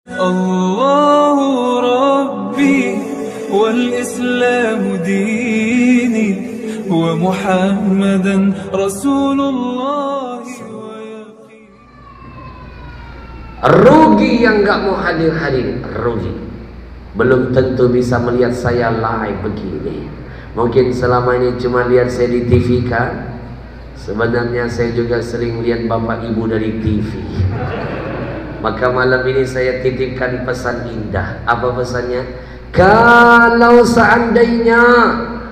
الله ربي والإسلام ديني ومحمدا رسول الله. Rugi yang gak mau hadir hari ini, rugi. Belum tentu bisa melihat saya live begini. Mungkin selama ini cuma lihat saya di TV kan. Sebenarnya saya juga sering lihat bapak ibu dari TV. Maka malam ini saya titipkan pesan indah. Apa pesannya? Kalau seandainya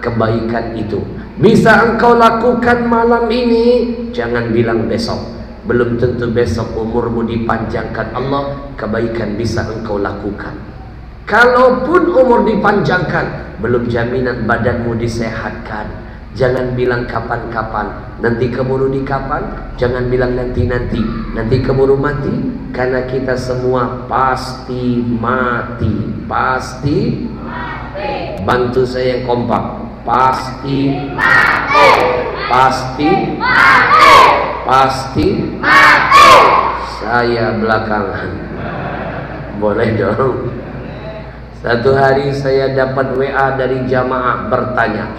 kebaikan itu bisa engkau lakukan malam ini, jangan bilang besok. Belum tentu besok umurmu dipanjangkan Allah, kebaikan bisa engkau lakukan. Kalaupun umur dipanjangkan, belum jaminan badanmu disehatkan. Jangan bilang kapan-kapan, nanti keburu di kapan. Jangan bilang nanti-nanti, nanti keburu mati. Karena kita semua pasti mati. Pasti mati. Bantu saya yang kompak. Pasti mati. Pasti mati. Pasti mati. Saya belakangan. Boleh dong. Satu hari saya dapat WA dari jamaah bertanya,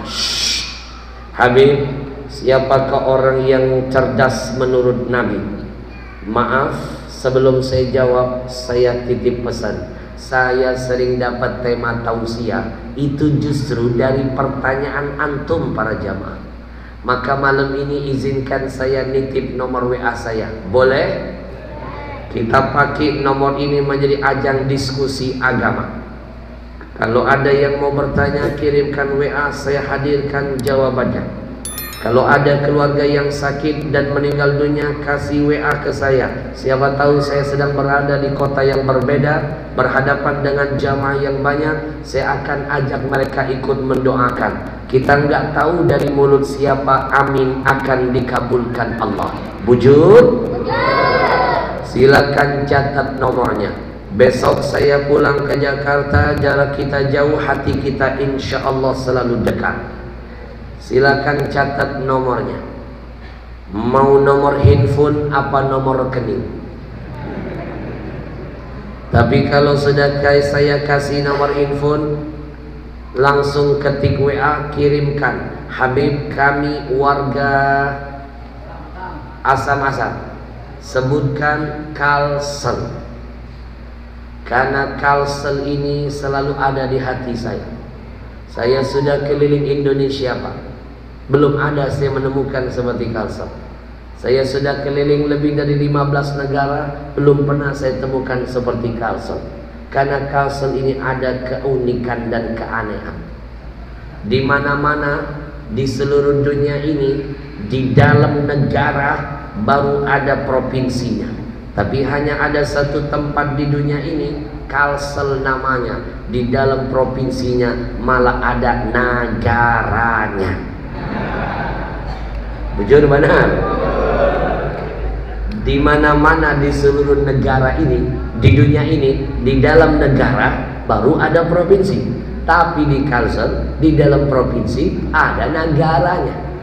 Habib, siapakah orang yang cerdas menurut Nabi? Maaf, sebelum saya jawab, saya titip pesan. Saya sering dapat tema tausiah, itu justru dari pertanyaan antum para jamaah. Maka malam ini izinkan saya nitip nomor WA saya. Boleh? Kita pakai nomor ini menjadi ajang diskusi agama. Kalau ada yang mau bertanya, kirimkan WA, saya hadirkan jawabannya. Kalau ada keluarga yang sakit dan meninggal dunia, kasih WA ke saya. Siapa tahu saya sedang berada di kota yang berbeda, berhadapan dengan jamaah yang banyak, saya akan ajak mereka ikut mendoakan. Kita nggak tahu dari mulut siapa amin akan dikabulkan Allah. Bujur? Silakan catat nomornya. Besok saya pulang ke Jakarta, jarak kita jauh, hati kita insya Allah selalu dekat. Silakan catat nomornya. Mau nomor handphone apa nomor rekening? Tapi kalau sudah saya kasih nomor handphone, langsung ketik WA, kirimkan. Habib, kami warga Asam-Asam. Sebutkan Kalsel. Karena Kalsel ini selalu ada di hati saya. Saya sudah keliling Indonesia, Pak. Belum ada saya menemukan seperti Kalsel. Saya sudah keliling lebih dari 15 negara, belum pernah saya temukan seperti Kalsel. Karena Kalsel ini ada keunikan dan keanehan. Di mana-mana di seluruh dunia ini, di dalam negara baru ada provinsinya. Tapi hanya ada satu tempat di dunia ini, Kalsel namanya. Di dalam provinsinya malah ada negaranya. Bujur benar? Di mana-mana di seluruh negara ini, di dunia ini, di dalam negara baru ada provinsi. Tapi di Kalsel, di dalam provinsi ada negaranya.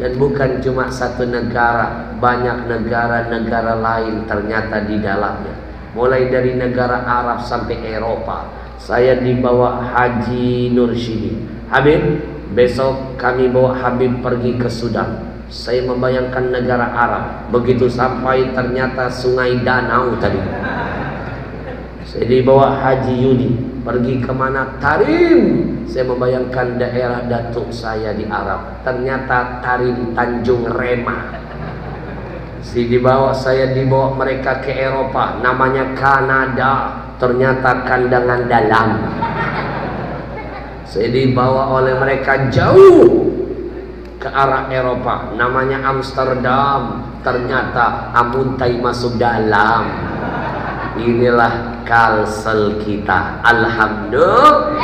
Dan bukan cuma satu negara, banyak negara-negara lain ternyata di dalamnya. Mulai dari negara Arab sampai Eropa. Saya dibawa Haji Nursyidi. Habib, besok kami bawa Habib pergi ke Sudan. Saya membayangkan negara Arab. Begitu sampai ternyata sungai Danau tadi. Saya dibawa Haji Yudi. Pergi kemana? Tarim. Saya membayangkan daerah datuk saya di Arab. Ternyata Tarim Tanjung Rema. Saya dibawa mereka ke Eropa. Namanya Kanada. Ternyata kandangan dalam. Saya dibawa oleh mereka jauh ke arah Eropa. Namanya Amsterdam. Ternyata amuntai masuk dalam. Inilah Kalsel kita. Alhamdulillah.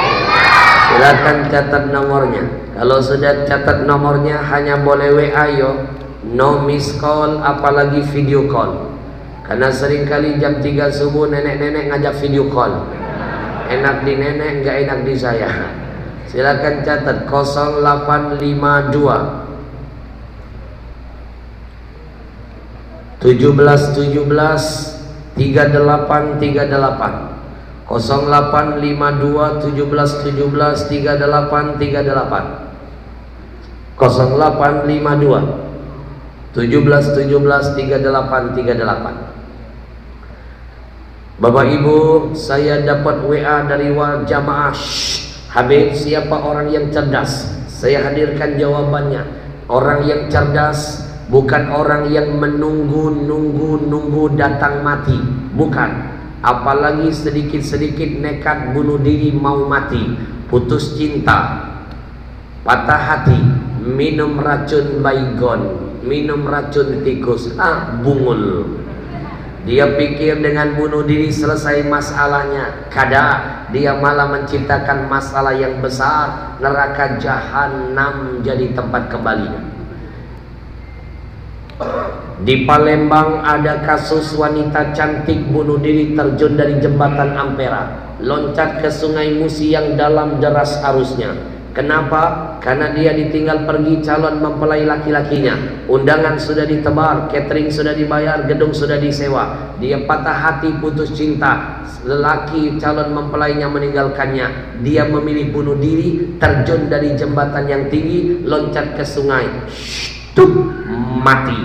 Silakan catat nomornya. Kalau sudah catat nomornya, hanya boleh WA yo. No miss call, apalagi video call. Karena seringkali jam 3 subuh nenek-nenek ngajak video call. Enak di nenek, nggak enak di saya. Silakan catat 0852 1717 3838 0852 17 17 3838 0852 17 17 3838. Bapak Ibu, saya dapat WA dari jamaah. Habib, siapa orang yang cerdas? Saya hadirkan jawabannya. Orang yang cerdas bukan orang yang menunggu datang mati, bukan. Apalagi sedikit-sedikit nekat bunuh diri, mau mati, putus cinta, patah hati, minum racun baygon, minum racun tikus, bungul. Dia pikir dengan bunuh diri selesai masalahnya. Kada, dia malah menciptakan masalah yang besar. Neraka jahanam jadi tempat kembalinya. Di Palembang ada kasus wanita cantik bunuh diri terjun dari jembatan Ampera, loncat ke Sungai Musi yang dalam deras arusnya. Kenapa? Karena dia ditinggal pergi calon mempelai laki-lakinya. Undangan sudah ditebar, catering sudah dibayar, gedung sudah disewa. Dia patah hati, putus cinta. Lelaki calon mempelainya meninggalkannya. Dia memilih bunuh diri, terjun dari jembatan yang tinggi, loncat ke sungai. Mati.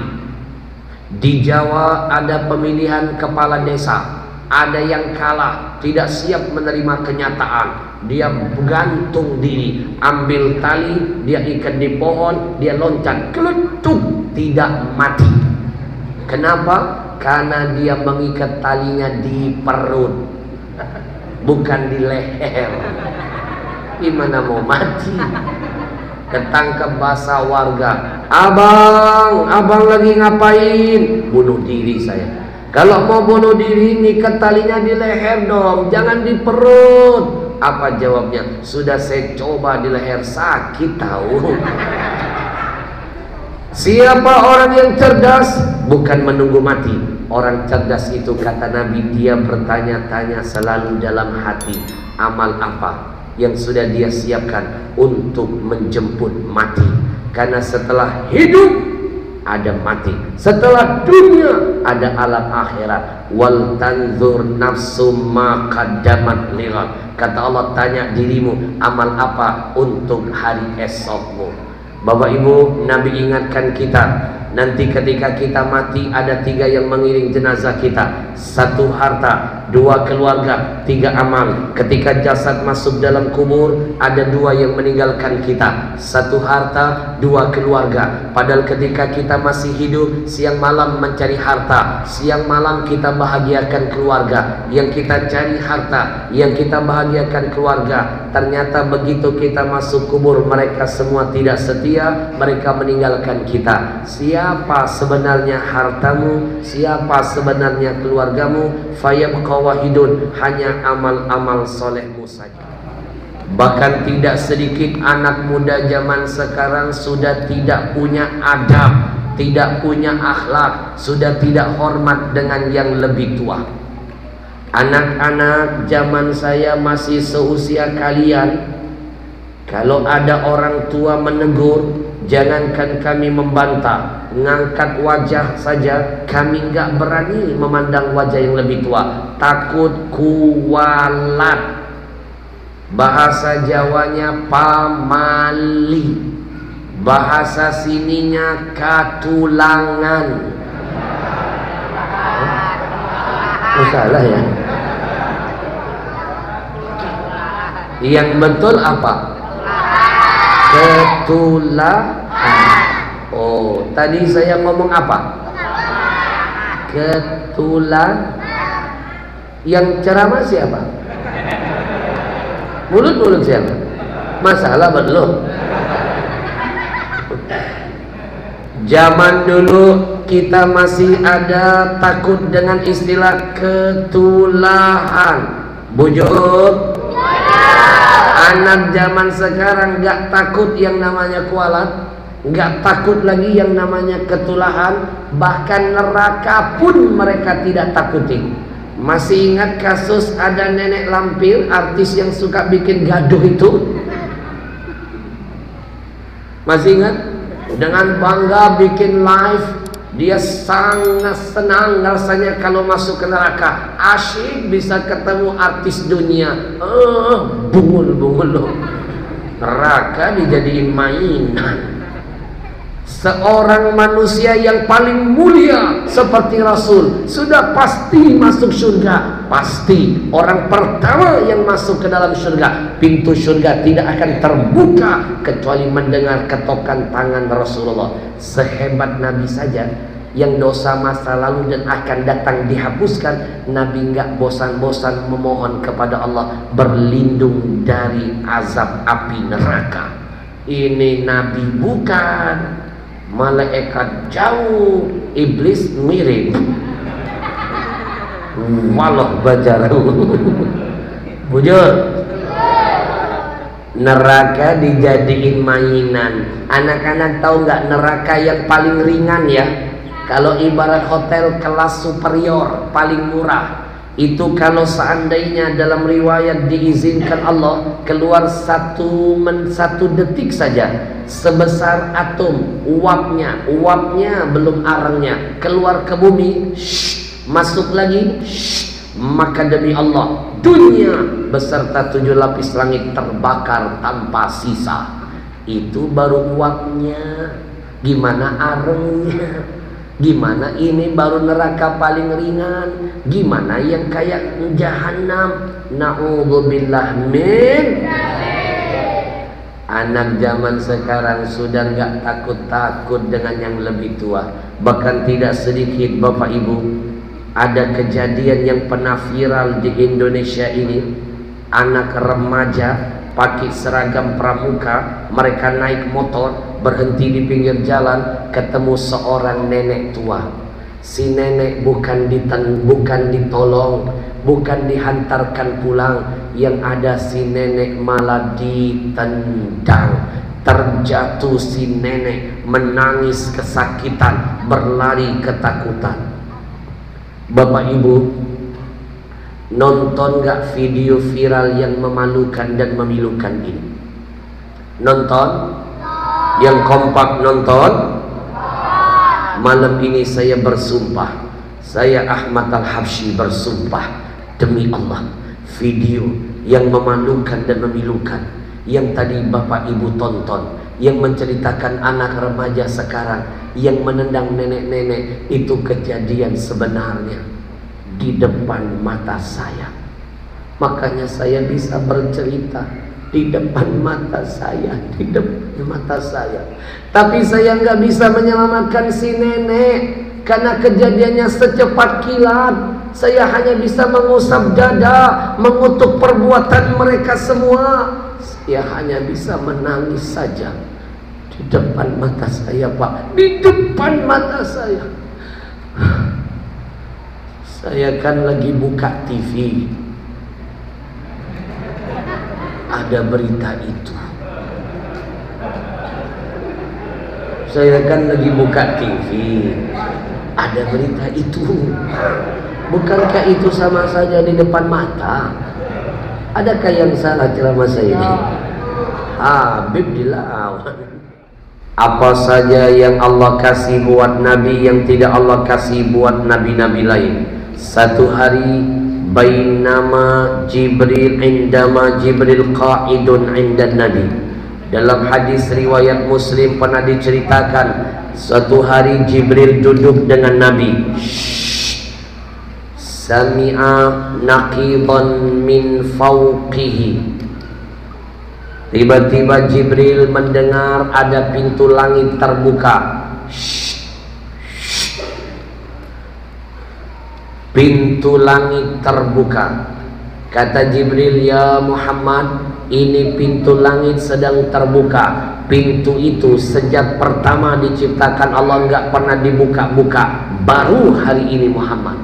Di Jawa ada pemilihan kepala desa. Ada yang kalah, tidak siap menerima kenyataan. Dia gantung diri, ambil tali, dia ikat di pohon, dia loncat, keletuk, tidak mati. Kenapa? Karena dia mengikat talinya di perut, bukan di leher. Gimana mau mati? Ketangkep basah warga. Abang lagi ngapain? Bunuh diri saya. Kalau mau bunuh diri, ngikat talinya di leher dong, jangan di perut. Apa jawabnya? Sudah saya coba di leher, sakit tahu. Siapa orang yang cerdas? Bukan menunggu mati. Orang cerdas itu, kata Nabi, dia bertanya-tanya selalu dalam hati, amal apa yang sudah dia siapkan untuk menjemput mati. Karena setelah hidup ada mati, setelah dunia ada alam akhirat. Wal tanzur nafsum ma qaddamat lighad. Kata Allah, tanya dirimu amal apa untuk hari esokmu. Bapak Ibu, Nabi ingatkan kita, nanti ketika kita mati ada 3 yang mengiring jenazah kita. 1 harta, 2 keluarga, 3 amal. Ketika jasad masuk dalam kubur, ada 2 yang meninggalkan kita. 1 harta, 2 keluarga. Padahal ketika kita masih hidup, siang malam mencari harta, siang malam kita bahagiakan keluarga. Yang kita cari harta, yang kita bahagiakan keluarga. Ternyata begitu kita masuk kubur, mereka semua tidak setia, mereka meninggalkan kita. Siapa sebenarnya hartamu? Siapa sebenarnya keluargamu? Fayabqa wahidun, hanya amal-amal solehmu saja. Bahkan tidak sedikit anak muda zaman sekarang sudah tidak punya adab, tidak punya akhlak, sudah tidak hormat dengan yang lebih tua. Anak-anak zaman saya masih seusia kalian, kalau ada orang tua menegur, jangankan kami membantah, ngangkat wajah saja kami nggak berani memandang wajah yang lebih tua, takut kualat. Bahasa Jawanya pamali, bahasa sininya katulangan. Salah ya? Yang betul apa? Ketulahan. Oh, tadi saya ngomong apa? Ketulahan. Yang ceramah siapa? Mulut-mulut siapa? Masalah belum? Zaman dulu kita masih ada takut dengan istilah ketulahan. Bujur. Anak zaman sekarang gak takut yang namanya kualat, gak takut lagi yang namanya ketulahan. Bahkan neraka pun mereka tidak takuti. Masih ingat kasus ada nenek lampir, artis yang suka bikin gaduh itu? Masih ingat? Dengan bangga bikin live, dia sangat senang rasanya kalau masuk ke neraka. Asyik bisa ketemu artis dunia. Bungul-bungul loh. Neraka dijadiin mainan. Seorang manusia yang paling mulia seperti Rasul sudah pasti masuk surga. Pasti orang pertama yang masuk ke dalam surga. Pintu surga tidak akan terbuka kecuali mendengar ketokan tangan Rasulullah. Sehebat Nabi saja yang dosa masa lalu dan akan datang dihapuskan, Nabi nggak bosan-bosan memohon kepada Allah berlindung dari azab api neraka. Ini Nabi bukan, malaikat jauh, iblis mirip. Walau bajaru. Bujur. Neraka dijadiin mainan. Anak-anak tahu nggak neraka yang paling ringan ya? Kalau ibarat hotel kelas superior paling murah, itu kalau seandainya dalam riwayat diizinkan Allah keluar satu detik saja sebesar atom uapnya belum arangnya keluar ke bumi, masuk lagi, maka demi Allah dunia beserta 7 lapis langit terbakar tanpa sisa. Itu baru uapnya. Gimana arangnya? Gimana ini baru neraka paling ringan? Gimana yang kayak jahanam? Na'udzubillah min. Anak zaman sekarang sudah nggak takut-takut dengan yang lebih tua. Bahkan tidak sedikit Bapak Ibu, ada kejadian yang pernah viral di Indonesia ini. Anak remaja pakai seragam pramuka, mereka naik motor, berhenti di pinggir jalan, ketemu seorang nenek tua. Si nenek bukan ditolong, bukan dihantarkan pulang, yang ada si nenek malah ditendang. Terjatuh si nenek, menangis kesakitan, berlari ketakutan. Bapak Ibu, nonton gak video viral yang memalukan dan memilukan ini? Nonton? Yang kompak nonton? Malam ini saya bersumpah, saya Ahmad Al-Habsyi bersumpah demi Allah, video yang memalukan dan memilukan yang tadi Bapak Ibu tonton, yang menceritakan anak remaja sekarang yang menendang nenek-nenek, itu kejadian sebenarnya di depan mata saya. Makanya saya bisa bercerita di depan mata saya, di depan mata saya. Tapi saya nggak bisa menyelamatkan si nenek karena kejadiannya secepat kilat. Saya hanya bisa mengusap dada, mengutuk perbuatan mereka semua. Saya hanya bisa menangis saja di depan mata saya, Pak, di depan mata saya. Saya kan lagi buka TV, ada berita itu. Saya kan lagi buka TV, ada berita itu. Bukankah itu sama saja di depan mata? Adakah yang salah ceramah saya ini? Habib dilawan. Apa saja yang Allah kasih buat Nabi yang tidak Allah kasih buat Nabi-Nabi lain. Satu hari bainama Jibril indama Jibril qa'idun indan Nabi. Dalam hadis riwayat Muslim pernah diceritakan, suatu hari Jibril duduk dengan Nabi. Sami'a naqidan min fawqihi. Tiba-tiba Jibril mendengar ada pintu langit terbuka. Pintu langit terbuka. Kata Jibril, ya Muhammad, ini pintu langit sedang terbuka. Pintu itu sejak pertama diciptakan Allah nggak pernah dibuka-buka, baru hari ini Muhammad.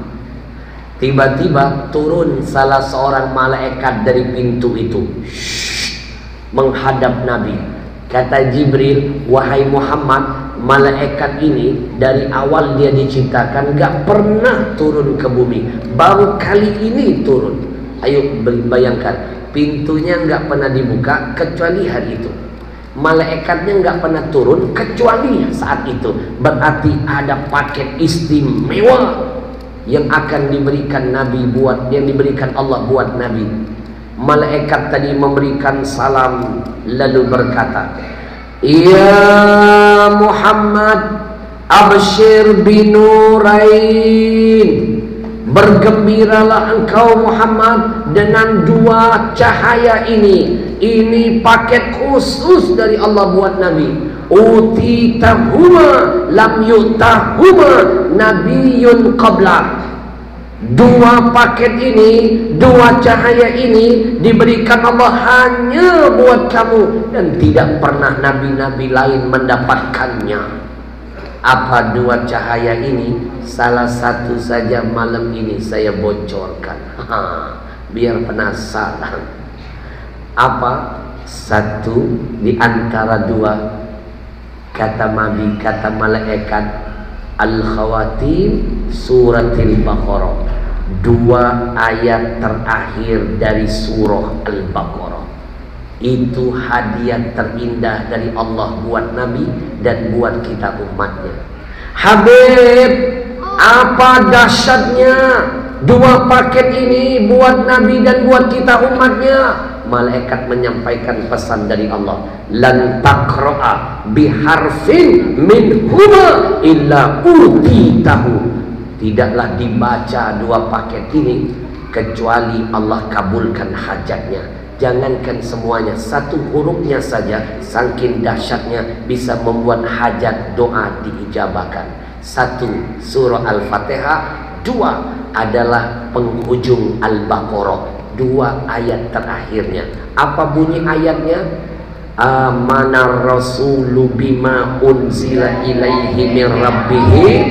Tiba-tiba turun salah seorang malaikat dari pintu itu, menghadap Nabi. Kata Jibril, wahai Muhammad, malaikat ini dari awal dia diciptakan gak pernah turun ke bumi, baru kali ini turun. Ayo bayangkan, pintunya gak pernah dibuka kecuali hari itu. Malaikatnya nggak pernah turun kecuali saat itu. Berarti ada paket istimewa yang akan diberikan yang diberikan Allah buat Nabi. Malaikat tadi memberikan salam lalu berkata, "Ya Muhammad, abshir binurain." Bergembiralah engkau Muhammad dengan 2 cahaya ini. Ini paket khusus dari Allah buat Nabi. Utitahuma lam yu'tahuma nabiyyun qabla. 2 paket ini, 2 cahaya ini diberikan Allah hanya buat kamu dan tidak pernah nabi-nabi lain mendapatkannya. Apa 2 cahaya ini? Salah satu saja malam ini saya bocorkan, biar penasaran. Apa? Satu di antara 2 kata Nabi, kata malaikat, Al-Khawatim Suratil Baqarah, 2 ayat terakhir dari surah Al-Baqarah. Itu hadiah terindah dari Allah buat Nabi dan buat kita umatnya. Habib, apa dahsyatnya 2 paket ini buat Nabi dan buat kita umatnya. Malaikat menyampaikan pesan dari Allah, lan taqra'a biharfin min huma illa utitahu. Tidaklah dibaca 2 paket ini kecuali Allah kabulkan hajatnya. Jangankan semuanya, 1 hurufnya saja saking dahsyatnya bisa membuat hajat doa diijabahkan. 1 surah Al-Fatihah, 2 adalah penghujung Al-Baqarah, 2 ayat terakhirnya. Apa bunyi ayatnya? Amanar rasulu bima unzila ilaihi min rabbih.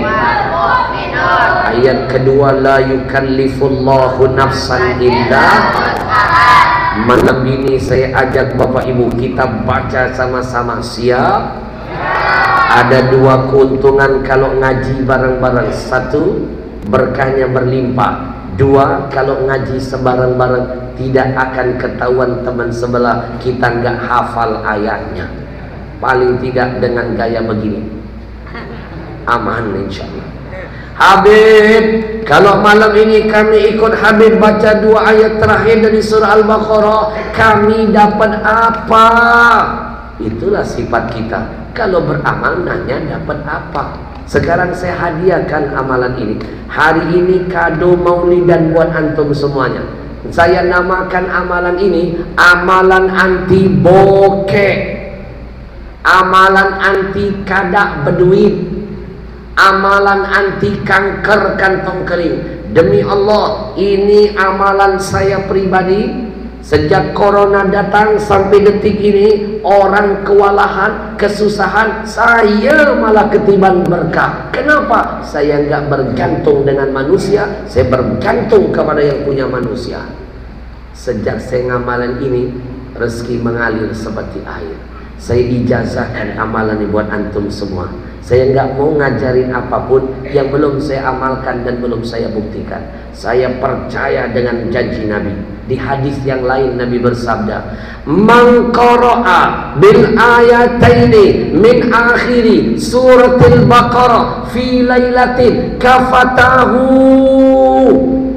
Ayat kedua, la yukallifullahu nafsan illa. Malam ini saya ajak Bapak Ibu kita baca sama-sama. Siap? Ada 2 keuntungan kalau ngaji bareng-bareng. 1, berkahnya berlimpah. 2, kalau ngaji sebareng-bareng tidak akan ketahuan teman sebelah kita nggak hafal ayatnya. Paling tidak dengan gaya begini, aman insyaallah. Habib, kalau malam ini kami ikut Habib baca 2 ayat terakhir dari surah Al-Baqarah, kami dapat apa? Itulah sifat kita. Kalau beramal nanya dapat apa? Sekarang saya hadiahkan amalan ini. Hari ini kado maulidan buat antum semuanya. Saya namakan amalan ini amalan anti bokeh, amalan anti kadak beduit, amalan anti kanker kantong kering. Demi Allah, ini amalan saya pribadi. Sejak corona datang sampai detik ini, orang kewalahan, kesusahan, saya malah ketiban berkah. Kenapa? Saya nggak bergantung dengan manusia, saya bergantung kepada yang punya manusia. Sejak saya ngamalan ini, rezeki mengalir seperti air. Saya ijazahkan amalan ini buat antum semua. Saya nggak mau ngajarin apapun yang belum saya amalkan dan belum saya buktikan. Saya percaya dengan janji Nabi. Di hadis yang lain Nabi bersabda, "Man qara'a bil ayataini min akhiri suratil Baqarah fi lailatin kafatahu."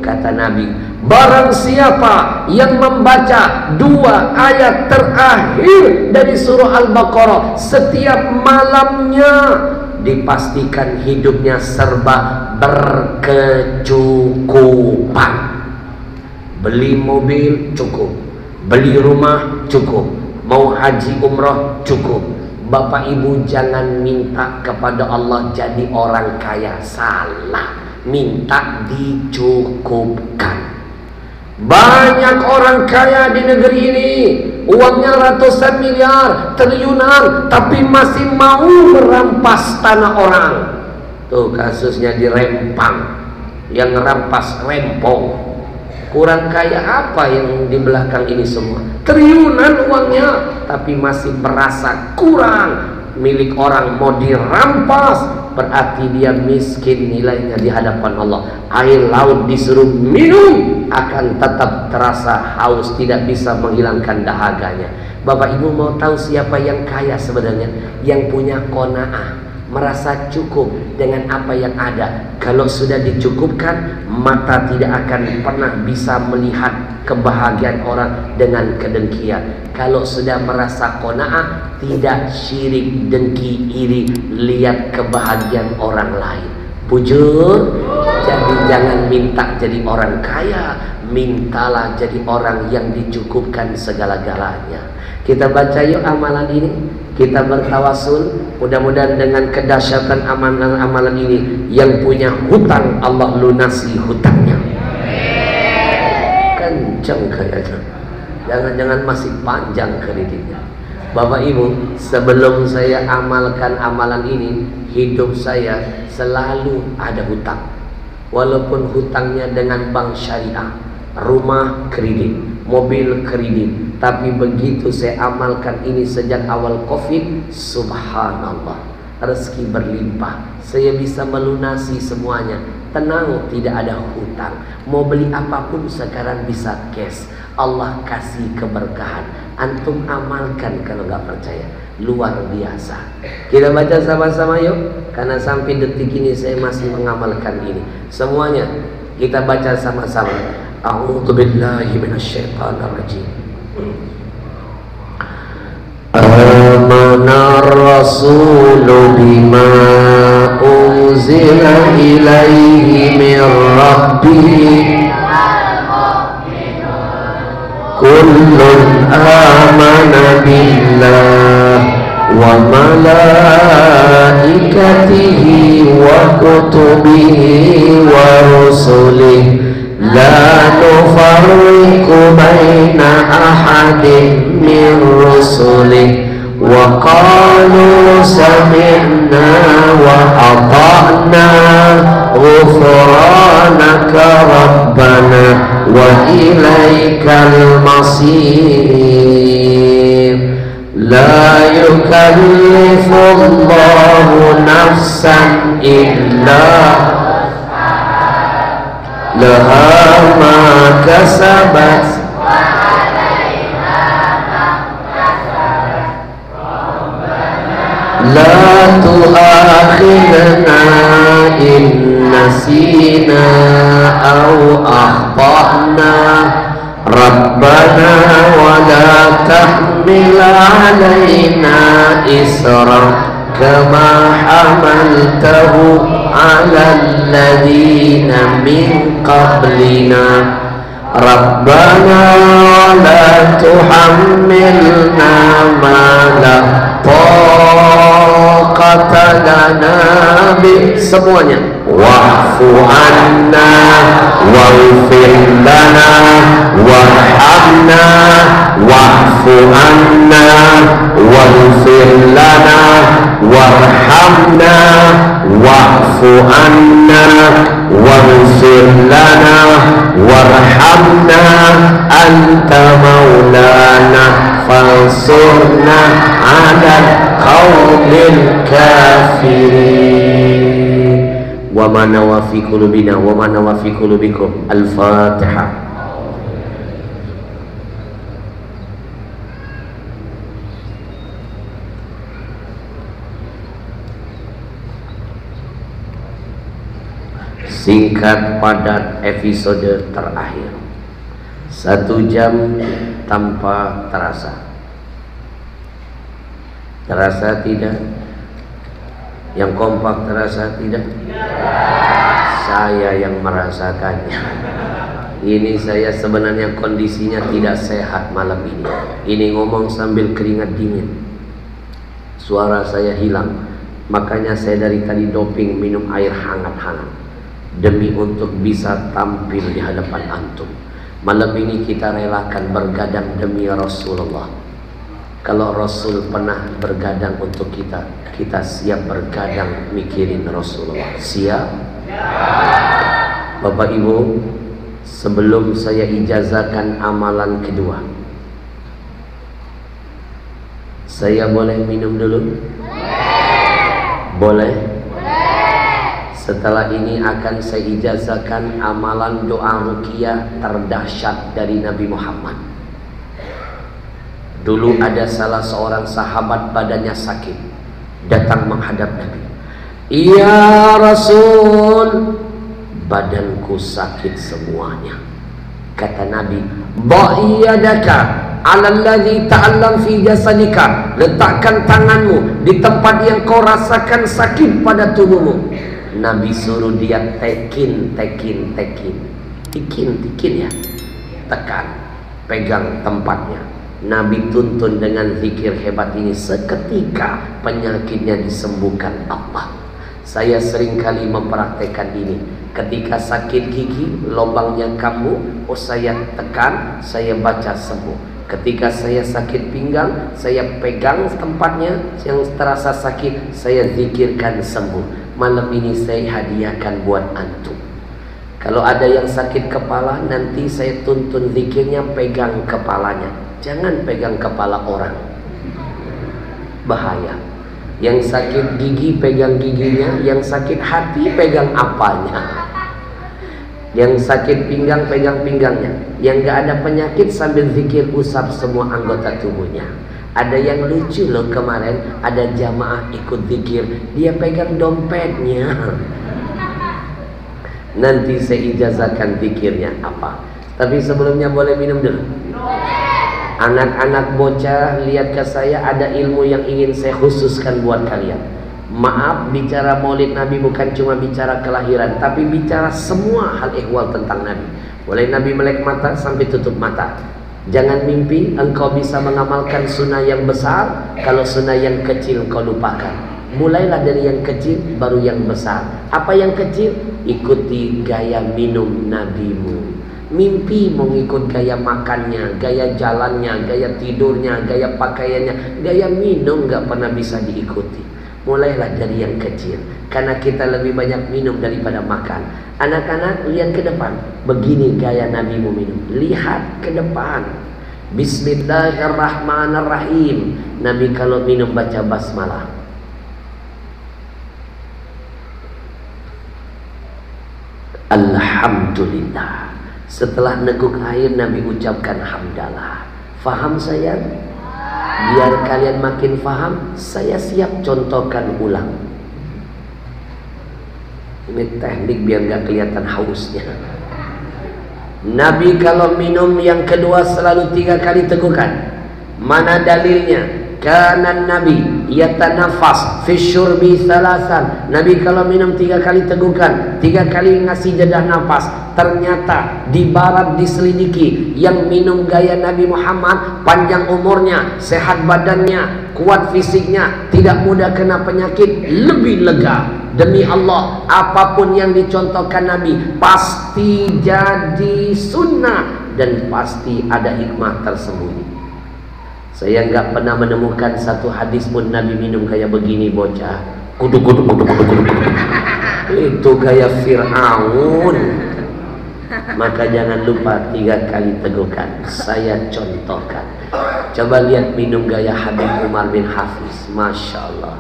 Kata Nabi, barang siapa yang membaca 2 ayat terakhir dari surah Al-Baqarah setiap malamnya, dipastikan hidupnya serba berkecukupan. Beli mobil cukup, beli rumah cukup, mau haji umrah cukup. Bapak Ibu jangan minta kepada Allah jadi orang kaya, salah. Minta dicukupkan. Banyak orang kaya di negeri ini, uangnya ratusan miliar, triliunan, tapi masih mau merampas tanah orang. Tuh kasusnya di Rempang, yang merampas Rempong. Kurang kaya apa yang di belakang ini semua? Triliunan uangnya, tapi masih merasa kurang. milik orang mau dirampas, berarti dia miskin nilainya di hadapan Allah. Air laut disuruh minum akan tetap terasa haus, tidak bisa menghilangkan dahaganya. Bapak Ibu mau tahu siapa yang kaya sebenarnya? Yang punya qanaah, merasa cukup dengan apa yang ada. Kalau sudah dicukupkan, mata tidak akan pernah bisa melihat kebahagiaan orang dengan kedengkian. Kalau sudah merasa qanaah, tidak syirik, dengki, iri, lihat kebahagiaan orang lain. Bujur. Jadi jangan minta jadi orang kaya, mintalah jadi orang yang dicukupkan segala-galanya. Kita baca yuk amalan ini, kita bertawasul, mudah-mudahan dengan kedahsyatan amalan-amalan ini, yang punya hutang Allah lunasi hutangnya. Kenceng kayaknya, jangan-jangan masih panjang kreditnya. Bapak Ibu, sebelum saya amalkan amalan ini, hidup saya selalu ada hutang. Walaupun hutangnya dengan bank syariah, rumah kredit, mobil kredit, tapi begitu saya amalkan ini sejak awal Covid, subhanallah, rezeki berlimpah, saya bisa melunasi semuanya. Tenang, tidak ada hutang. Mau beli apapun sekarang bisa cash. Allah kasih keberkahan. Antum amalkan kalau nggak percaya, luar biasa. Kita baca sama-sama yuk, karena sampai detik ini saya masih mengamalkan ini. Semuanya kita baca sama-sama. A'udzu billahi minasyaitonir rajim. Amana ar-rasulu bima unzila ilaihi min rabbih kullun amana billah wa malaikatihi wa kutubihi wa rusulihi la nufarriqu baina ahadin min rusulihi wa qalu sami'na wa ata'na ghufranaka rabbana wa ilaikal masir. La yukallifullahu nafsan illa laha ma kasabat la tu'akhidna in nasina aw akhtana rabbana wa la tahmil alaina isra kama hamaltahu ala alladhina min qablina rabbana wa la tuhammilna ma la taqata lana bi. Semuanya wa'fu anna waghfir lana warhamna wa'fu anna waghfir lana warhamna wa'fu anna waghfir lana warhamna anta maulana fansurna ala qaumil kafirin. Wa ma nawa fi qulubina wa ma nawa fi qulubikum. Al-Fatihah. Singkat padat episode terakhir, 1 jam tanpa terasa. Terasa tidak? Yang kompak terasa tidak? Saya yang merasakannya. Ini saya sebenarnya kondisinya tidak sehat malam ini. Ini ngomong sambil keringat dingin, suara saya hilang. Makanya saya dari tadi doping minum air hangat-hangat demi untuk bisa tampil di hadapan antum. Malam ini kita relakan bergadang demi Rasulullah. Kalau Rasul pernah bergadang untuk kita, kita siap bergadang mikirin Rasulullah. Siap? Bapak Ibu, sebelum saya ijazahkan amalan kedua, Saya boleh minum dulu? Boleh? Setelah ini akan saya ijazahkan amalan doa ruqyah terdahsyat dari Nabi Muhammad. Dulu ada salah seorang sahabat badannya sakit, datang menghadap Nabi. Ya Rasul, badanku sakit semuanya. Kata Nabi, Ba'iyadaka alalladzi ta'allam fi jasadika. Letakkan tanganmu di tempat yang kau rasakan sakit pada tubuhmu. Nabi suruh dia tekin ya, tekan, pegang tempatnya. Nabi tuntun dengan zikir hebat ini, seketika penyakitnya disembuhkan Allah. Saya seringkali mempraktekkan ini. Ketika sakit gigi, lubangnya kambuh, saya tekan, saya baca sembuh. Ketika saya sakit pinggang, saya pegang tempatnya yang terasa sakit, saya zikirkan sembuh. Malam ini saya hadiahkan buat antum. Kalau ada yang sakit kepala, nanti saya tuntun zikirnya, pegang kepalanya. Jangan pegang kepala orang, bahaya. Yang sakit gigi pegang giginya, yang sakit hati pegang apanya. Yang sakit pinggang pegang pinggangnya. Yang gak ada penyakit sambil zikir usap semua anggota tubuhnya. Ada yang lucu loh, kemarin ada jamaah ikut zikir, dia pegang dompetnya. Nanti saya ijazahkan zikirnya apa. Tapi sebelumnya boleh minum dulu. Anak-anak bocah, lihat ke saya, ada ilmu yang ingin saya khususkan buat kalian. Maaf, bicara maulid Nabi bukan cuma bicara kelahiran, tapi bicara semua hal ihwal tentang Nabi. Boleh Nabi melek mata sampai tutup mata. Jangan mimpi engkau bisa mengamalkan sunnah yang besar kalau sunnah yang kecil kau lupakan. Mulailah dari yang kecil, baru yang besar. Apa yang kecil? Ikuti gaya minum nabimu. Mimpi mau ngikut gaya makannya, gaya jalannya, gaya tidurnya, gaya pakaiannya, gaya minum gak pernah bisa diikuti. Mulailah dari yang kecil, karena kita lebih banyak minum daripada makan. Anak-anak, lihat ke depan, begini gaya nabimu minum. Lihat ke depan. Bismillahirrahmanirrahim. Nabi kalau minum baca basmalah. Alhamdulillah. Setelah neguk air, Nabi ucapkan hamdalah. Faham sayang? Biar kalian makin faham, saya siap contohkan ulang. Ini teknik biar gak kelihatan hausnya. Nabi kalau minum yang kedua selalu 3 kali tegukan. Mana dalilnya? Karena Nabi yatanafas fi syurbi salasan. Nabi kalau minum 3 kali tegukan, 3 kali ngasih jeda nafas. Ternyata di barat diselidiki, yang minum gaya Nabi Muhammad panjang umurnya, sehat badannya, kuat fisiknya, tidak mudah kena penyakit, lebih lega. Demi Allah, apapun yang dicontohkan Nabi pasti jadi sunnah dan pasti ada hikmah tersembunyi. Saya nggak pernah menemukan satu hadis pun Nabi minum kayak begini bocah. Kuduk. Itu gaya Fir'aun. Maka jangan lupa 3 kali tegukan. Saya contohkan. Coba lihat minum gaya Habib Umar bin Hafiz. Masya Allah.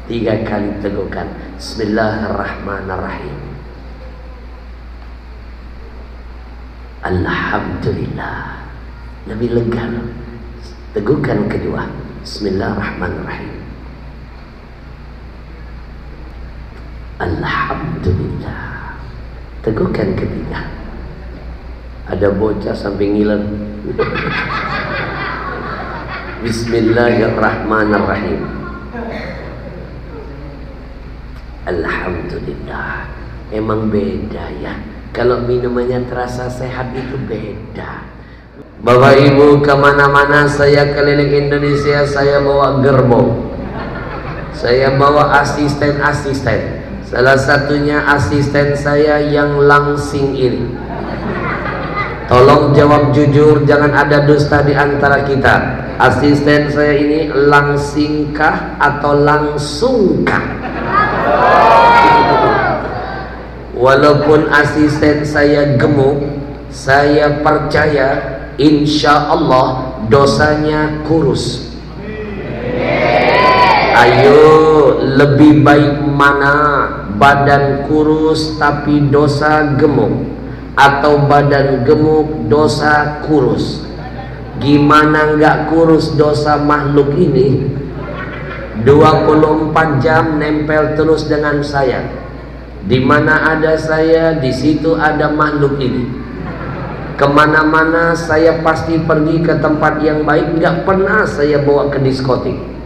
3 kali tegukan. Bismillahirrahmanirrahim. Alhamdulillah. Nabi lega. Tegukan kedua. Bismillahirrahmanirrahim. Alhamdulillah. Tegukan ketiga. Ada bocah sampai ngiler. Bismillahirrahmanirrahim. Alhamdulillah. Emang beda ya. Kalau minumannya terasa sehat itu beda. Bapak Ibu, kemana-mana saya keliling Indonesia, saya bawa gerbong, saya bawa asisten-asisten. Salah satunya asisten saya yang langsing ini. Tolong jawab jujur, jangan ada dusta di antara kita. Asisten saya ini langsingkah atau langsungkah? Walaupun asisten saya gemuk, saya percaya insya Allah dosanya kurus. Ayo, lebih baik mana? Badan kurus tapi dosa gemuk, atau badan gemuk dosa kurus? Gimana nggak kurus dosa makhluk ini? 24 jam nempel terus dengan saya. Di mana ada saya, di situ ada makhluk ini. Kemana-mana saya pasti pergi ke tempat yang baik. Nggak pernah saya bawa ke diskotik.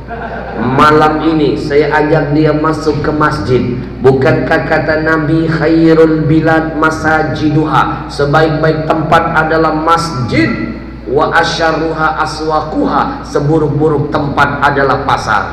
Malam ini saya ajak dia masuk ke masjid. Bukankah kata Nabi, khairul bilad masajiduha, sebaik-baik tempat adalah masjid. Wa asyarruha aswaquha, seburuk-buruk tempat adalah pasar.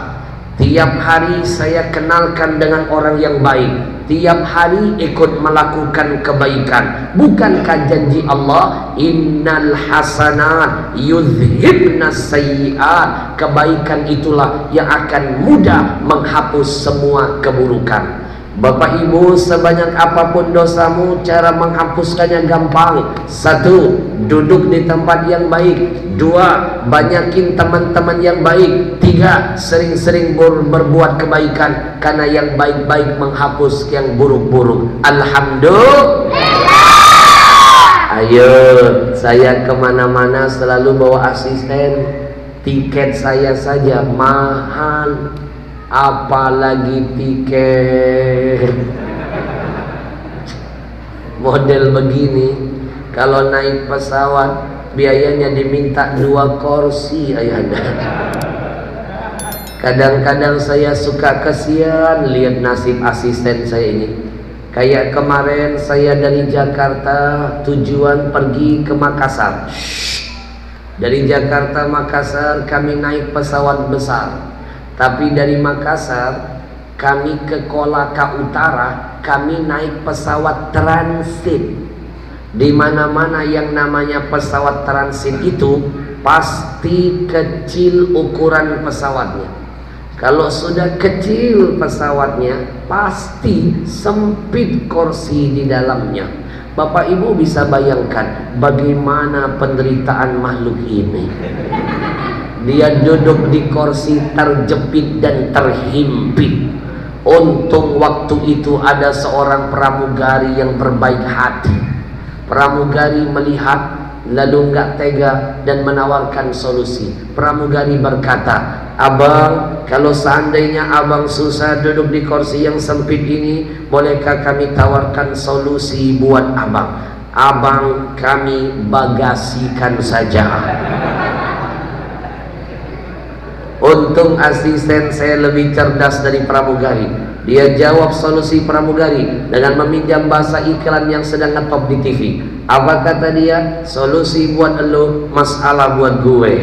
Tiap hari saya kenalkan dengan orang yang baik. Tiap hari ikut melakukan kebaikan. Bukankah janji Allah, innal hasanat yudhibnas sayyiat, kebaikan itulah yang akan mudah menghapus semua keburukan. Bapak Ibu, sebanyak apapun dosamu, cara menghapuskannya gampang. 1. Duduk di tempat yang baik. 2. Banyakin teman-teman yang baik. 3. Sering-sering berbuat kebaikan, karena yang baik-baik menghapus yang buruk-buruk. Alhamdulillah. Ayo, saya kemana-mana selalu bawa asisten. Tiket saya saja mahal, apalagi tiket model begini. Kalau naik pesawat biayanya diminta 2 kursi ayahanda. Kadang-kadang saya suka kasihan lihat nasib asisten saya ini. Kayak kemarin saya dari Jakarta tujuan pergi ke Makassar. Dari Jakarta Makassar kami naik pesawat besar. Tapi dari Makassar kami ke Kolaka Utara, kami naik pesawat transit. Di mana-mana yang namanya pesawat transit itu pasti kecil ukuran pesawatnya. Kalau sudah kecil pesawatnya, pasti sempit kursi di dalamnya. Bapak Ibu bisa bayangkan bagaimana penderitaan makhluk ini. Dia duduk di kursi terjepit dan terhimpit. Untung waktu itu ada seorang pramugari yang berbaik hati. Pramugari melihat lalu nggak tega dan menawarkan solusi. Pramugari berkata, "Abang, kalau seandainya abang susah duduk di kursi yang sempit ini, bolehkah kami tawarkan solusi buat abang? Abang kami bagasikan saja." Untung asisten saya lebih cerdas dari pramugari. Dia jawab solusi pramugari dengan meminjam bahasa iklan yang sedang ngetop di TV. Apa kata dia? Solusi buat elu, masalah buat gue.